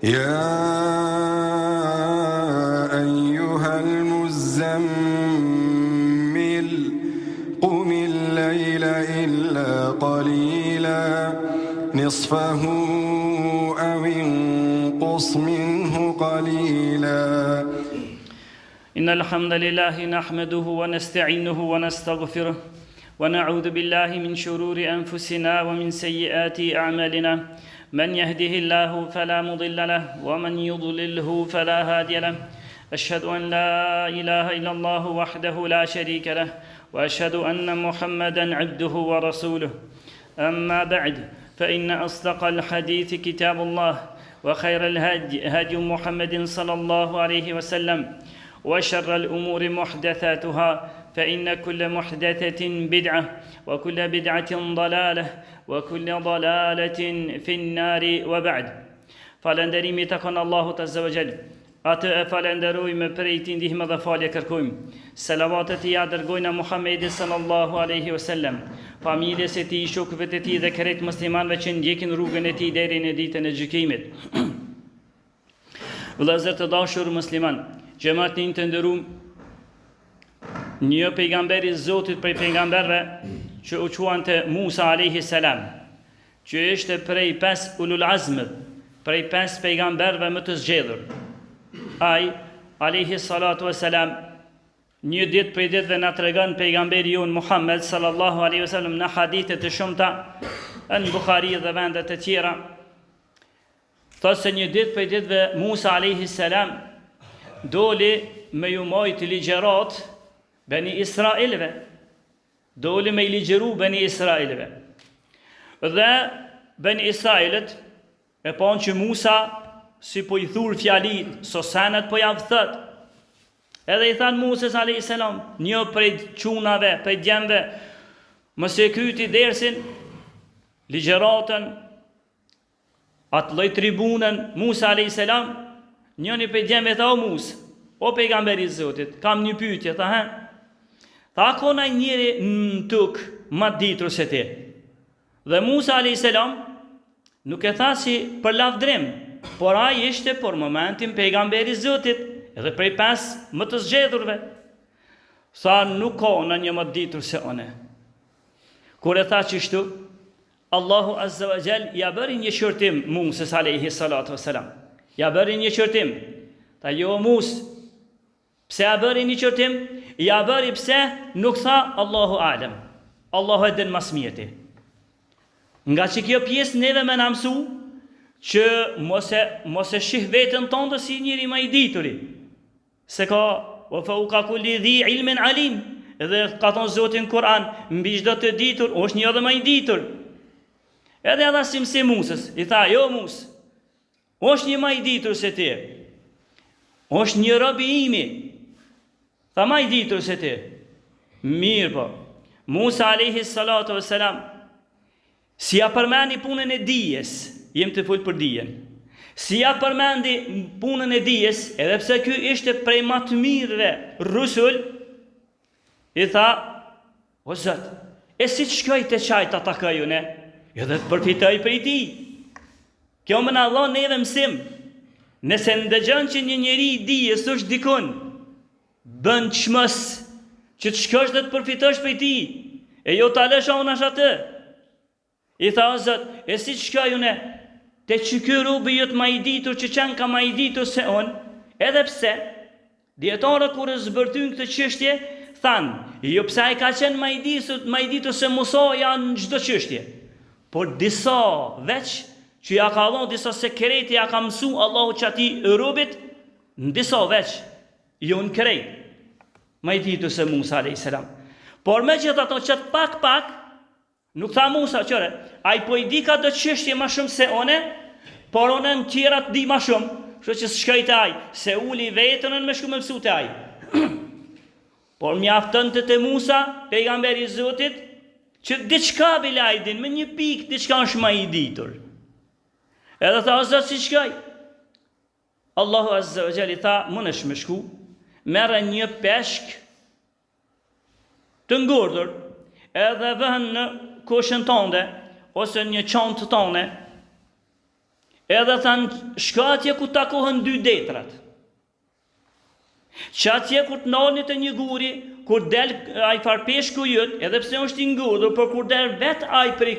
يا أيها المزمل قم الليل إلا قليلا نصفه أو انقص منه قليلا إن الحمد لله نحمده ونستعينه ونستغفره ونعوذ بالله من شرور أنفسنا ومن سيئات أعمالنا من يهده الله فلا مضل له ومن يضلله فلا هادي له أشهد أن لا إله إلا الله وحده لا شريك له وأشهد أن محمدا عبده ورسوله أما بعد فإن أصدق الحديث كتاب الله وخير الهدي هدي محمد صلى الله عليه وسلم وشر الأمور محدثاتها فإن كل محدثة بدعة وكل بدعة ضلالة وكل ضلالة في النار وبعد فالندريمي تكون الله عز وجل atë e falenderojmë për i ti ndihmë dhe falje kërkojmë. Salavatët i adërgojnë Muhammedi sallallahu aleyhi wasallam, familjes e ti, shokëve të ti dhe krejt muslimanëve që ndjekin rrugën e ti deri në ditën e gjykimit. Vëllezër të dashur musliman, xhamatin të nderuar, një pejgamber i Zotit prej pejgamberëve që u quante Musa alayhi salam, që ishte prej 5 ulul azm, prej 5 pejgamberëve më të zgjedhur. Ai alayhi salatu wassalam një ditë prej ditëve na tregon pejgamberi jon Muhammed sallallahu alaihi wasallam në hadithe të shumta në Bukhari dhe vende të tjera, thotë se një ditë prej ditëve Musa alayhi salam doli me ju mojt ligjerat Beni Israelve, doli me i ligjeru Beni Israelve. Dhe Beni Israelet e panë që Musa si po i thur fjalit, sosenet po javë thët. Edhe i thanë Muses a.s. një prej qunave, prej djemve, mëse kryti dersin, ligjeratën, atë lloj tribunën, Musa a.s. njëni prej djemve tha, o Musa, o pejgamberi Zotit, kam një pyetje, tha, tha, kona njëri në tukë ma ditur se ti. Dhe Musa a.s. nuk e tha si për lavdrim, por ai ishte për momentin pejgamberi Zotit, edhe prej 5 më të zgjedhurve. Tha, nuk ka në një më ditur se one. Kur e tha qështu, Allahu Azza wa Jall ja bëri një shërtim Muses alayhi salatu wassalam. Ja bëri një qërtim. Tha, jo Mus, pse ja bëri një qërtim? Ja bëri pse nuk tha Allahu alem. Allahu e din mas mirti. Nga që kjo pjesë neve me na mësu që mos e shih vetën tonë si njëri më i dituri. Se ka wa fawqa kulli dhi ilmin alim. Edhe ka thonë Zoti në Kur'an, mbi çdo të ditur është një edhe më i ditur. Edhe ata si Musës, i tha, jo Mus, është një më i ditur se ti. Është një rob i imi. Tha, më i ditur se ti. Mirë po. Musa alayhi salatu wassalam si ja përmendi punën e dijes, jem të fol për dijen. Si ja përmendi punën e dijes, edhe pse ky ishte prej më të mirëve rusul, i tha, o Zot, e si të shkoj të qajt ata këjune, edhe të përfitoj për i ti. Kjo më na dhon neve mësim. Nëse ndëgjon që një njeri i dijes është dikun, bën çmës që të shkosh dhe të përfitosh për i ti, e jo ta lësh anash atë. I tha, o Zot, e si të shkoj une, te që ky rubi jot ma i ditur që qenë ka ma i ditur se on, edhe pse, djetarët kur e zbërtyn këtë çështje, thanë, jo pse ai ka qenë ma i ditur se Musa janë në çdo çështje, por disa veç, që ja ka dhënë disa sekrete, ja ka mësu Allahu që ati rubit, në disa veç, jo në krejt, ma i ditur se Musa a.s. Por me që ato qëtë pak, nuk tha Musa, qëre, a i po i di ka do qështje ma shumë se one, por one në tjera të di ma shumë, shë që së shkajtë aj, se uli vetën në me shku me mësu të aj. Por mjaftën të Musa, pejgamberi Zotit, që diçka bilajdin, me një pik, diçka është ma i ditur. Edhe tha, o Zot, si shkaj? Allahu Azza wa Jall i tha, më nësh me shku, merë një peshk të ngurdur, edhe vëhen në koshën tënde, ose një çantë tënde, Edhe thanë, shka atje ku takohen dy detrat. Që atje kur të nalnit e një guri, kur del ai farpeshku jët, edhe pse është i ngurdur, por kur del vet ai prej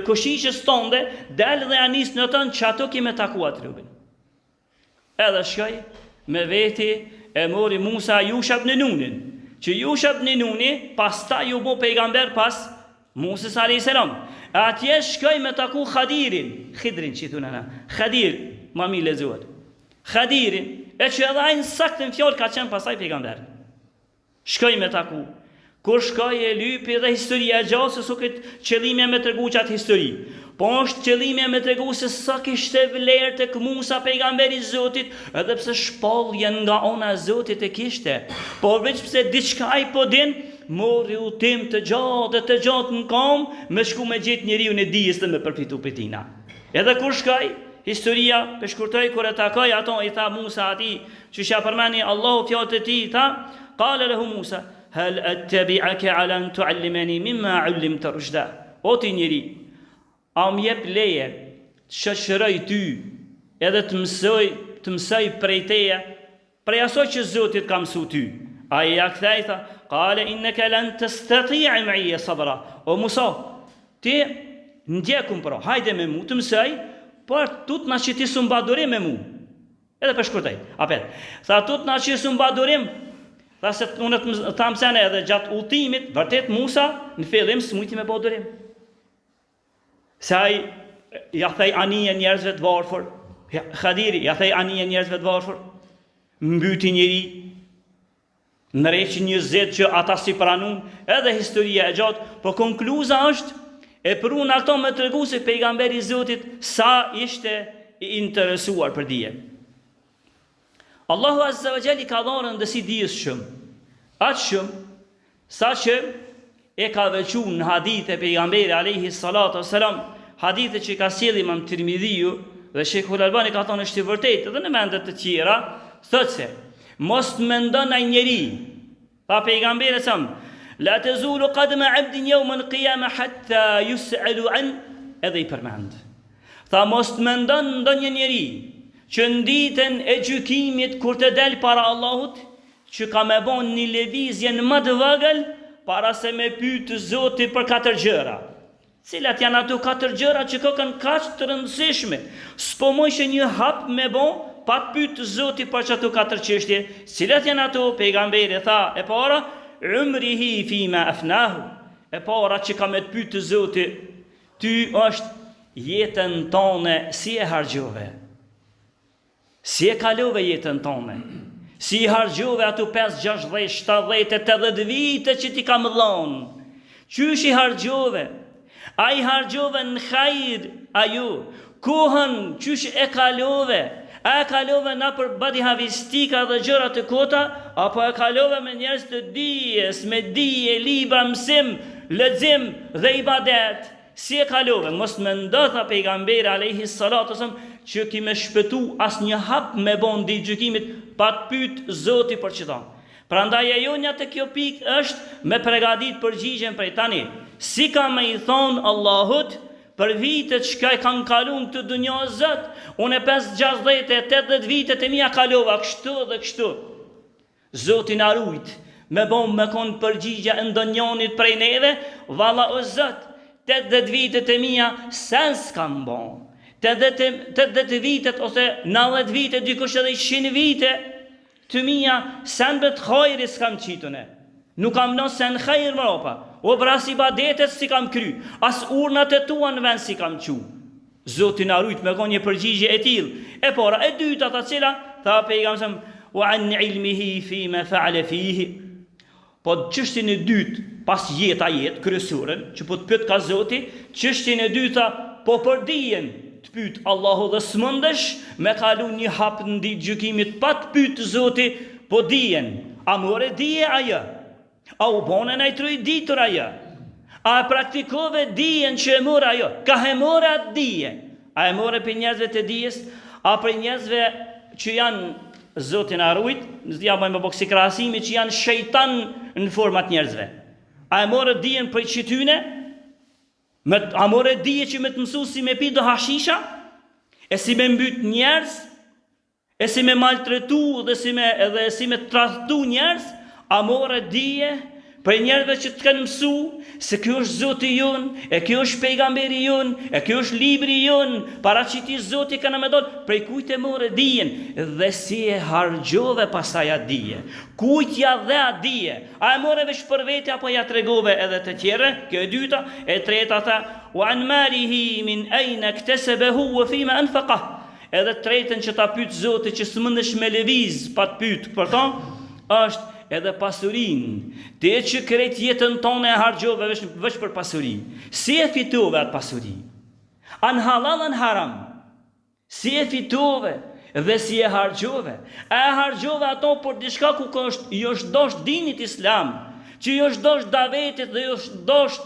koshiqës tonde, del dhe anis në tënë që ato kime takua trupin. Edhe shkoj, me veti e mori Musa Yusha ibn Nunin, që Yusha ibn Nuni pastaj u bë pejgamber pas Musës a.s. Atje shkoj me taku Khidrin që i thunana, Khadir, mami lezuat, Khadirin, e që edhe ajnë saktën fjallë ka qenë pasaj pejgamber. Shkoj me taku. Kur shkoj e lypi dhe historia e gjatë, se su këtë qëllime me të regu qatë histori. Po është qëllime me të regu se sa kishte vlerë të Musa pejgamberi Zotit, edhe pse shpalljen nga ona Zotit e kishte. Po veç pse diçka i po din, mori udhtim të gjatë në kam, me shku me gjithë njeriu në dijes dhe me përfitu për tina. Edhe kur shkoj, historia për shkurtoj, kur e takoj ato, i tha Musa ati, që shja përmeni Allahu fjallët e ti, i tha, kale lehu Musa, hal attabi'ake ala an tu'allimani mimma 'ullimta rushda. O ti njeri, a më jep leje të shoqëroj ty edhe të mësoj prej teje, prej asoj që Zotit ka mësu ty. Ai ja kthej tha, qale innaka lan tastati'a ma'iya sabra. O Musa, ti ndjekum pro, hajde me mu të mësoj, por tut na që ti su mbadurim me mu. Edhe për shkurtaj, apet. Tha tut na që su mbadurim. Tha se unë të thamë sene edhe gjatë udhtimit, vërtet Musa në fillim s'mujti me badurim. Se ai ja thej anije njerëzve të varfër, Khadiri ja thej anije njerëzve të varfër, mbyti njeri, nëreqi një zet që ata si pranun, edhe historia e gjatë, po konkluza është, e prun ato me të regu se pejgamberi Zotit sa ishte i interesuar për dije. Allahu Azza wa Jalla ka dhënë ndësi dijes shumë. Atë shumë, sa që e ka veçu në hadithe pejgamberi alayhi salatu wassalam, hadithe që ka sjellë Imam Tirmidhiu dhe Sheikhul Albani ka thonë është i vërtetë edhe në mendet të tjera, thotë se mos mendon ai njeri, pa pejgamberi sa la tazulu qadma 'abdin yawm al-qiyamah hatta yus'alu an, edhe i përmend. Tha mos mendon ndonjë njeri që në ditën e gjykimit kur të del para Allahut, që ka me bon një levizje në më të vogël para se me pyet Zoti për 4 gjëra. Cilat janë ato 4 gjëra që kokën kaq të rëndësishme? S'po mojshë një hap me bon pa të pyet Zoti për çato 4 çështje. Cilat janë ato? Pejgamberi tha, e para, umrihi fima afnahu. E para që ka me të pyet Zoti, ty është jetën tone si e hargjove. Si e kalove jetën tone? Si i hargjove ato 5, 6, 7, 80 vite që ti ka më dhonë? Qysh i hargjove? A i hargjove në khajr ajo? Kohën qysh e kalove? A e kalove na për badihavistika dhe gjëra të kota? Apo e kalove me njerëz të dijes, me dije, libra, mësim, lexim dhe ibadet? Si e kalove? Mos me ndotha pejgamberi alayhi salatu wasallam që ki me shpëtu as një hap me bon ditë gjykimit pa të pyet Zoti për çdo. Prandaj e jonja të kjo pikë është me pregadit përgjigjen prej tani. Si ka me i thonë Allahut për vitet që kanë kalun të dunja Zot, unë 5, 60, 80 vitet e mia kalova kështu dhe kështu. Zoti na rujt me bon me kon përgjigja ndonjonit prej neve, valla o Zot, 80 vitet e mia sen s'kam bon. 80 vitet ose 90 vite, dikush edhe 100 vite të mia sen bet khajri s'kam qitune. Nuk kam në sen khajrë më ropa. O bras i badetet si kam kry. As urnat e tua në vend si kam qu. Zotin arrujt me kon një përgjigje e til. E para, e dyta ta cila, tha pejgamberi wa an ilmihi fi ma fa'ala fihi. Po çështjen e dytë, pas jeta kryesorën, që po të pyet ka Zoti, çështjen e dyta po për dijen të pyet Allahu dhe s'mundesh me kalu një hap në ditë gjykimit pa të pyet Zoti, po dijen. A more dije ajo? A u bonën ai truj ditur ajo? A praktikove dijen që e mora ajo? Ka e mora atë dije? A e more për njerëzve të dijes? A për njerëzve që janë Zotin arrujt, ja bëjmë boksi krahasimi që janë shejtan në format njerëzve. A e more dijen për qytyne? A more dije që me të mësu si me pi do hashisha? e si me mbyt njerëz, e si me maltretu dhe si me tradhtu njerëz, a more dije për njerëzve që të kanë mësu se kjo është Zoti jon, e kjo është pejgamberi jon, e kjo është libri jon, paraqiti Zoti kanë më dal, prej kujt e more dijen dhe si e harxhove pasaj atë dije. Kujt ja dhe atë dije? A e more veç për vete apo ja tregove edhe të tjerë? Kjo e dyta, e treta tha wa an malihi min ayna iktasabahu wa fima anfaqah. Edhe tretën që ta pyet Zoti që s'mundesh me lëviz pa të pyet për to, është edhe pasurin. Te që krejt jetën tonë e harxhove veç për pasuri. Si e fitove atë pasuri? An halal an haram. Si e fitove dhe si e harxhove? E harxhove ato për diçka ku jo është dosht dinit islam, që jo është dosht davetit dhe jo është dosht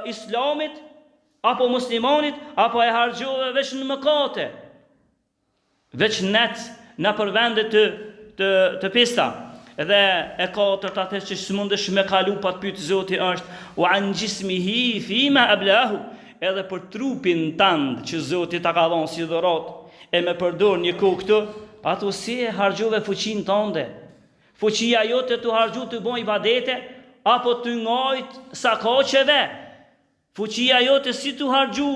islamit apo muslimanit, apo e harxhove veç në mëkate, veç net në përvende të pista. Edhe e katërta që s'mundesh me kalu pa të pyet Zoti është wa an jismihi fima ablahu, edhe për trupin tënd që Zoti ta ka dhënë si dhuratë e me përdor një kohë këtë, ato si e harxhove fuqinë tënde? Fuqia jote të harxhu të bën ibadete apo të ngajt sakaçeve? Fuqia jote si të harxhu?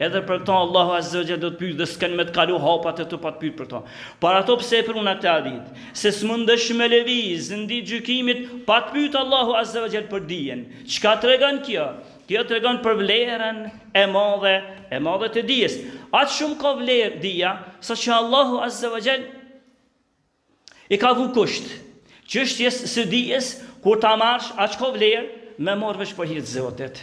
Edhe për këto Allahu Azza wa Jalla do të pyet dhe s'kan me të kalu hapat e të pa të pyet për to. Para to pse e pruna këtë hadith? Se s'mundesh me lëviz në ditë gjykimit pa të pyet Allahu Azza wa Jalla për dijen. Çka tregon kjo? Kjo tregon për vlerën e madhe të dijes. Atë shumë ka vlerë dija, saqë Allahu Azza wa Jalla i ka vu kusht. Çështjes së dijes kur ta marrësh, atë ka vlerë me marrë veç për hir të Zotit,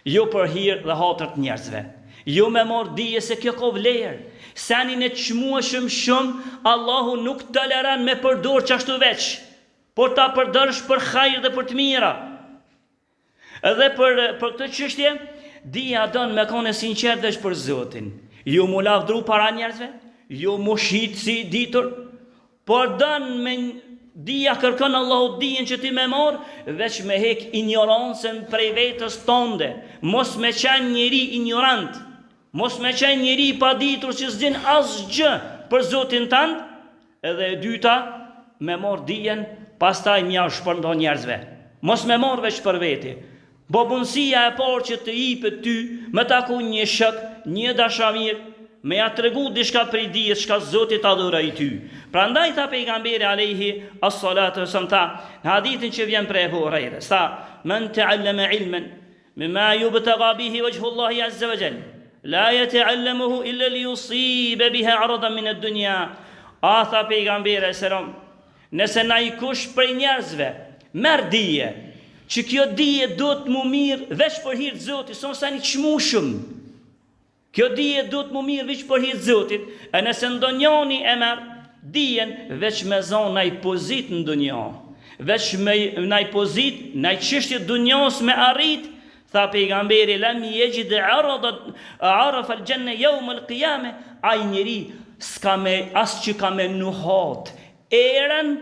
jo për hir dhe hatër të njerëzve. Jo me marrë dije se kjo ka vlerë. Senin e çmueshëm shumë, Allahu nuk toleron me përdor çashtu veç, por ta përdorësh për hajër dhe për të mira. Edhe për këtë çështje, dija don me qenë sinqert veç për Zotin. Jo mu lavdru para njerëzve, jo mu shit si ditur, por don me dija kërkon Allahu dijen që ti me marr, veç me hek ignorancën prej vetës tonde. Mos me qenë njeri ignorant. Mos me qenë njeri pa ditur që s'din asgjë për Zotin tënd, edhe e dyta, me marr dijen, pastaj mja shpërndon njerëzve. Mos me marr veç për veti. Bobunësia e parë që të jipet ty, me taku një shok, një dashamir, me ja tregu diçka prej dijes çka Zoti ta dhuroi ty. Prandaj tha pejgamberi alayhi as-salatu wassalam në hadithin që vjen prej Abu Hurairës, tha: "Man ta'allama ilman mimma yubtagha bihi wajhu Allahi azza wa jalla, la yata'allamuhu illa liyusiba biha 'aradan min ad-dunya." A tha pejgamberi selam, nëse na i kush prej njerëzve merr dije, që kjo dije do të mu mirë veç për hir të Zotit, son sa një çmushëm. Kjo dije do të mu mirë veç për hir të Zotit, e nëse ndonjani e merr dijen veç me zonë naj pozit në dunja, veç me naj pozit, naj çështje dunjos me arrit, tha pejgamberi lam yajid arafa al-janna yawm al-qiyamah, ai njeri s'ka me as që ka me nuhat erën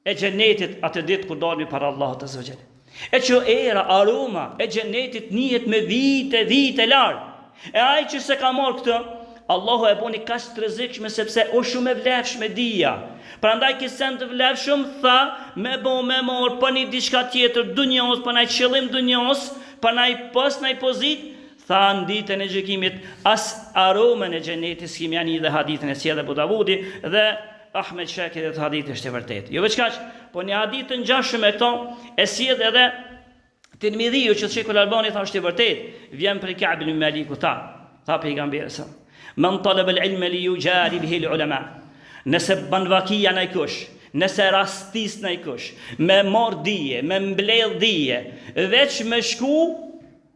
e xhenetit atë ditë kur dalmi para Allahut azza wa jalla. E që era, aroma e xhenetit njihet me vite larg. E ai që se ka marrë këtë, Allahu e boni kaq të rrezikshme sepse o shumë e vlefshme dija. Prandaj që sen të vlefshëm tha me marr për një diçka tjetër dunjos, për një qëllim dunjos, për një post, një pozit, tha në ditën e gjykimit as aromën e xhenetit s'kim janë dhe hadithin e sjellë Abu Davudi dhe Ahmed Shakir dhe hadithi është e vërtetë. Jo veç kaq, po një hadith të ngjashëm e këto e sjell edhe Tirmidhiu që Sheikhul Albani tha është e vërtetë, vjen prej Ka'b ibn Malik tha pejgamberi sa man talaba al-ilma li yujari bihi al-ulama. Nëse ban vakia ndaj kush, nëse rastis ndaj kush, me marr dije, me mbledh dije, veç me shku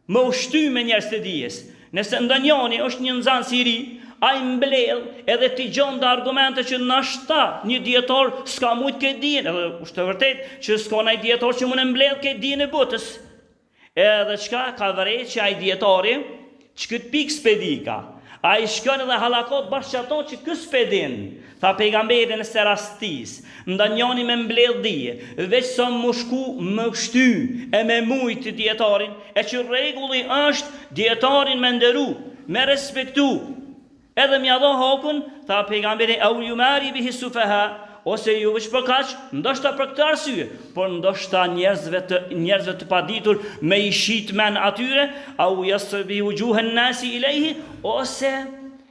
me ushty me njerëz të dijes. Nëse ndonjani është një nxënës i ri, ai mbledh edhe ti gjon dhe argumente që nashta një dietar s'ka mujt këtë dijen, edhe është e vërtetë që s'ka ndaj dietar që mund të mbledh këtë dijen e botës. Edhe çka ka vërejt që ai dietari ç'kët pik spedika. Ai shkon edhe halakot bashkë ato që kë spedin. Tha pejgamberi nëse rastis, ndonjani me mbledh dije, veç sa më shku më shty e me mujt dietarin, e që rregulli është dietarin me nderu, me respektu. Edhe mja dho hakun, tha pejgamberi, au yumari bihi sufaha, ose ju veç për kaq, ndoshta për këtë arsye, por ndoshta njerëzve të paditur me i shit men atyre, au yasbi wujuhan nasi ilayhi, ose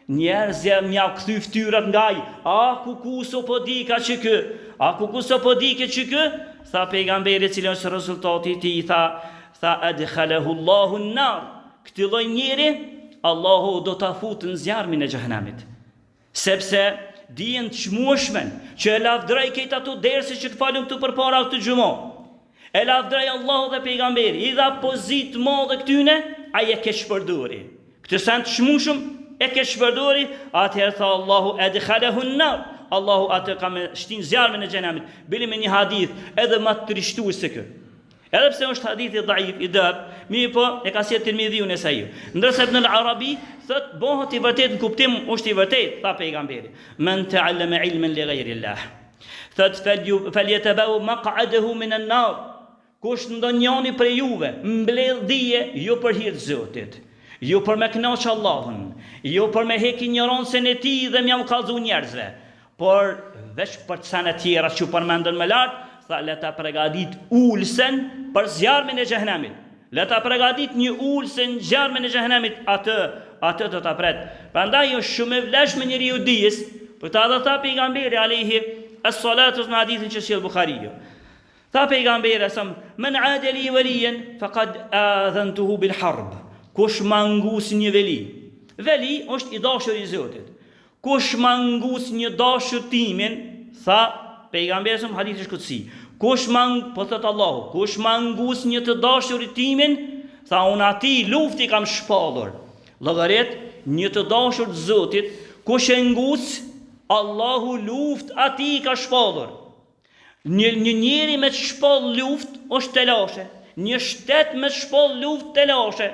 njerëzja mja kthy fytyrat ngaj, a kukuso po di ka që kë, a kukuso po di ke që kë, tha pejgamberi, cili është rezultati i tij, tha adkhalahu Allahu an-nar, këtë lloj njeri Allahu do ta futë në zjarmin e xhehenamit, sepse dijen të çmueshmen që e lavdroi këta ato dersi që të falëm këtu përpara këtë xhumo. E lavdroi Allahu dhe pejgamberi, i dha pozitë madhe këtyne, ai e keq përdori. Këtë sa të çmueshëm e keq përdori, atëherë tha Allahu adkhalahu an-nar, Allahu atë ka me shtin zjarmin e xhenamit. Bili me një hadith edhe më të trishtues se ky. Edhe pse është hadith i dhaif, i dëb, mirë po e ka sjellë Tirmidhiu në Sahih. Ndërsa Ibn al-Arabi thot bëhet i vërtet në kuptim është i vërtet, tha pejgamberi. Men ta'allama ilman li ghayri Allah. Thot falyatabaw maq'adahu min an-nar. Kush ndonjëri prej juve mbledh dije jo për hir të Zotit, jo për me kënaq Allahun, jo për me heq ignorancën e tij dhe më kallzu njerëzve, por veç për të sanë tjera që përmendën më lart, tha le ta përgatit ulsen për zjarmin e xhehenamit. Le ta përgatit një ulse në zjarmin e xhehenamit, atë do ta pret. Prandaj është shumë e vlefshme njeriu dijes, për ta dhe tha pejgamberi alayhi as-salatu në hadithin që sjell Buhariu. Tha pejgamberi sa men adali waliyan faqad adhantuhu bil harb. Kush mangus një veli. Veli është i dashur i Zotit. Kush mangus një dashur timin, tha pejgamberi sa hadithi shkutsi. Kush po thot Allahu, kush mangus një të dashurit timin, tha unë ati lufti kam shpallur. Llogaret një të dashur të Zotit, kush e ngus, Allahu luft ati ka shpallur. Një njeri me të shpall luft është telashe, një shtet me të shpall luft telashe.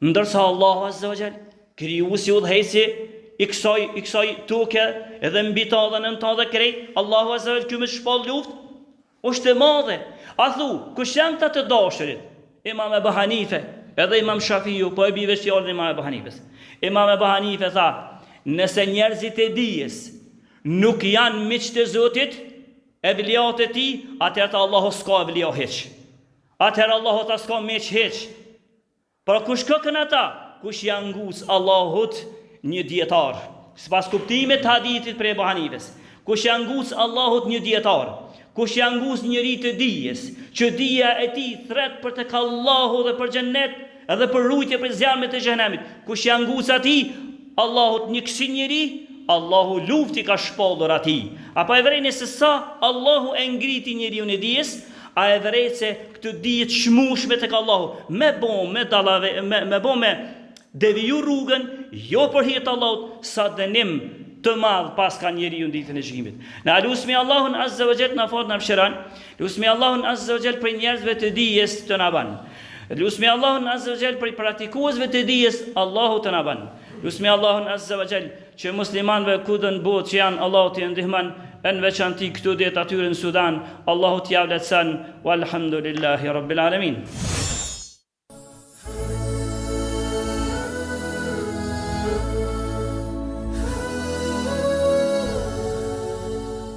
Ndërsa Allahu Azza wa Jall, krijuesi udhëhesi i kësaj tuke edhe mbi ta dhe nën ta dhe krejt, Allahu Azza wa Jall ky me shpall luft është e madhe. A thu, kush janë këta të dashurit? Imam Ebu Hanife, edhe Imam Shafiu, po e bive fjalën e Imam Ebu Hanifes. Imam Ebu Hanife tha, nëse njerëzit e dijes nuk janë miq të Zotit, e vliat e tij, atëherë Allahu s'ka vlia hiç. Atëherë Allahu ta s'ka miq hiç. Por kush këkën ata? Kush janë ngus Allahut një dietar. Sipas kuptimit të hadithit për Ebu Hanifes, kush janë ngus Allahut një dietar. Kush janë ngus njëri të dijes, që dija e tij thret për tek Allahu dhe për xhennet, edhe për rujtje për zjarmet e xhenemit. Kush janë ngus atij Allahut një kësi njëri, Allahu lufti ka shpallur atij. Apo e vrejnë se sa Allahu e ngriti njeriu në dijes, a e vrejnë se këtë dijet shmushme tek Allahu, me deviju rrugën, jo për hir të Allahut, sa dënim të madh pas ka njeriu në ditën e gjykimit. Na lusmi Allahun Azza wa Jall na fort na mëshiron. Lusmi Allahun Azza wa Jall për njerëzve të dijes të na ban. Lusmi Allahun Azza wa Jall për praktikuesve të dijes, Allahu të na ban. Lusmi Allahun Azza wa Jall që muslimanëve kudo në botë që janë, Allahu t'i ndihmon, në veçanti këtu ditë atyre në Sudan, Allahu t'i ia lehtëson. Walhamdulillahi rabbil alamin.